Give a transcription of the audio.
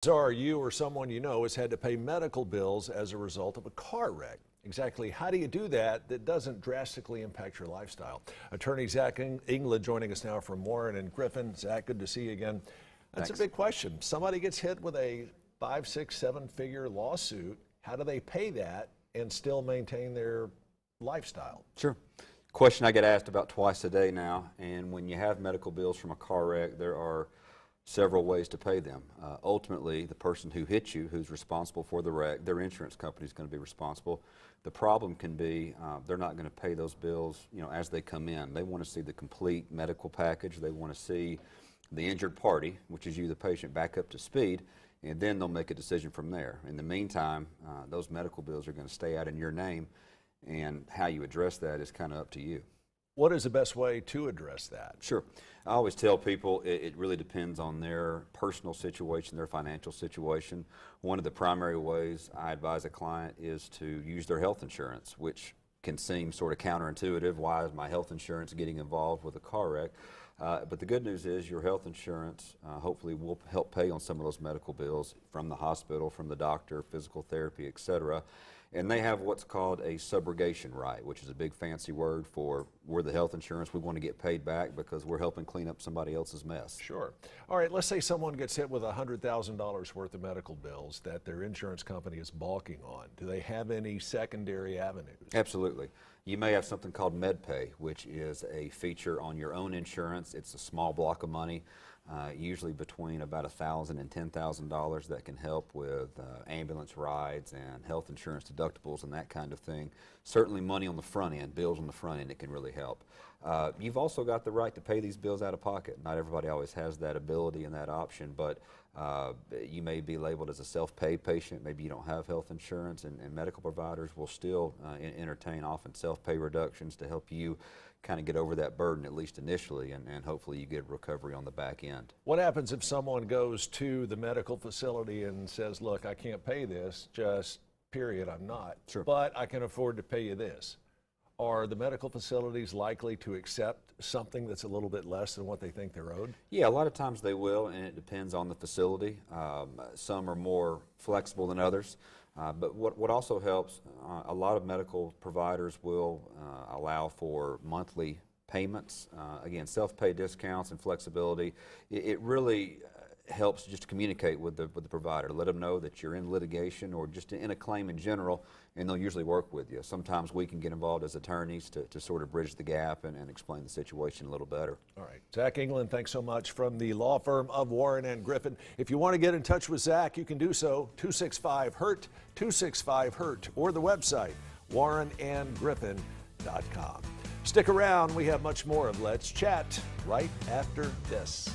Are you or someone you know has had to pay medical bills as a result of a car wreck? Exactly how do you do that doesn't drastically impact your lifestyle? Attorney Zach England joining us now from Warren and Griffin. Zach, good to see you again. That's Thanks. a big question. Somebody gets hit with a 5, 6, 7-figure lawsuit. How do they pay that and still maintain their lifestyle? Sure. Question I get asked about twice a day now, and when you have medical bills from a car wreck, there are several ways to pay them. Ultimately, the person who hit you, who's responsible for the wreck, their insurance company is going to be responsible. The problem can be they're not going to pay those bills, as they come in. They want to see the complete medical package. They want to see the injured party, which is you, the patient, back up to speed, and then they'll make a decision from there. In the meantime, those medical bills are going to stay out in your name, and how you address that is kind of up to you. What is the best way to address that? Sure. I always tell people it really depends on their personal situation, their financial situation. One of the primary ways I advise a client is to use their health insurance, which can seem sort of counterintuitive. Why is my health insurance getting involved with a car wreck? But the good news is your health insurance hopefully will help pay on some of those medical bills from the hospital, from the doctor, physical therapy, etc. And they have what's called a subrogation right, which is a big fancy word for we're the health insurance, we want to get paid back because we're helping clean up somebody else's mess. Sure. All right, let's say someone gets hit with $100,000 worth of medical bills that their insurance company is balking on. Do they have any secondary avenues? Absolutely. You may have something called MedPay, which is a feature on your own insurance. It's a small block of money, usually between about $1,000 and $10,000 that can help with ambulance rides and health insurance deductibles and that kind of thing. Certainly money on the front end, bills on the front end, it can really help. You've also got the right to pay these bills out of pocket. Not everybody always has that ability and that option, but you may be labeled as a self-pay patient. Maybe you don't have health insurance, and medical providers will still entertain often self-pay reductions to help you kind of get over that burden, at least initially, and hopefully you get recovery on the back end. What happens if someone goes to the medical facility and says, look, I can't pay this, just period, I'm not, Sure. but I can afford to pay you this? Are the medical facilities likely to accept something that's a little bit less than what they think they're owed? Yeah, a lot of times they will, and it depends on the facility. Some are more flexible than others. But what also helps, a lot of medical providers will allow for monthly payments. Again, self-pay discounts and flexibility. It really helps just to communicate with the provider. Let them know that you're in litigation or just in a claim in general, and they'll usually work with you. Sometimes we can get involved as attorneys to sort of bridge the gap and explain the situation a little better. All right. Zach England, thanks so much from the law firm of Warren and Griffin. If you want to get in touch with Zach, you can do so, 265-HURT, 265-HURT, or the website, warrenandgriffin.com. Stick around. We have much more of Let's Chat right after this.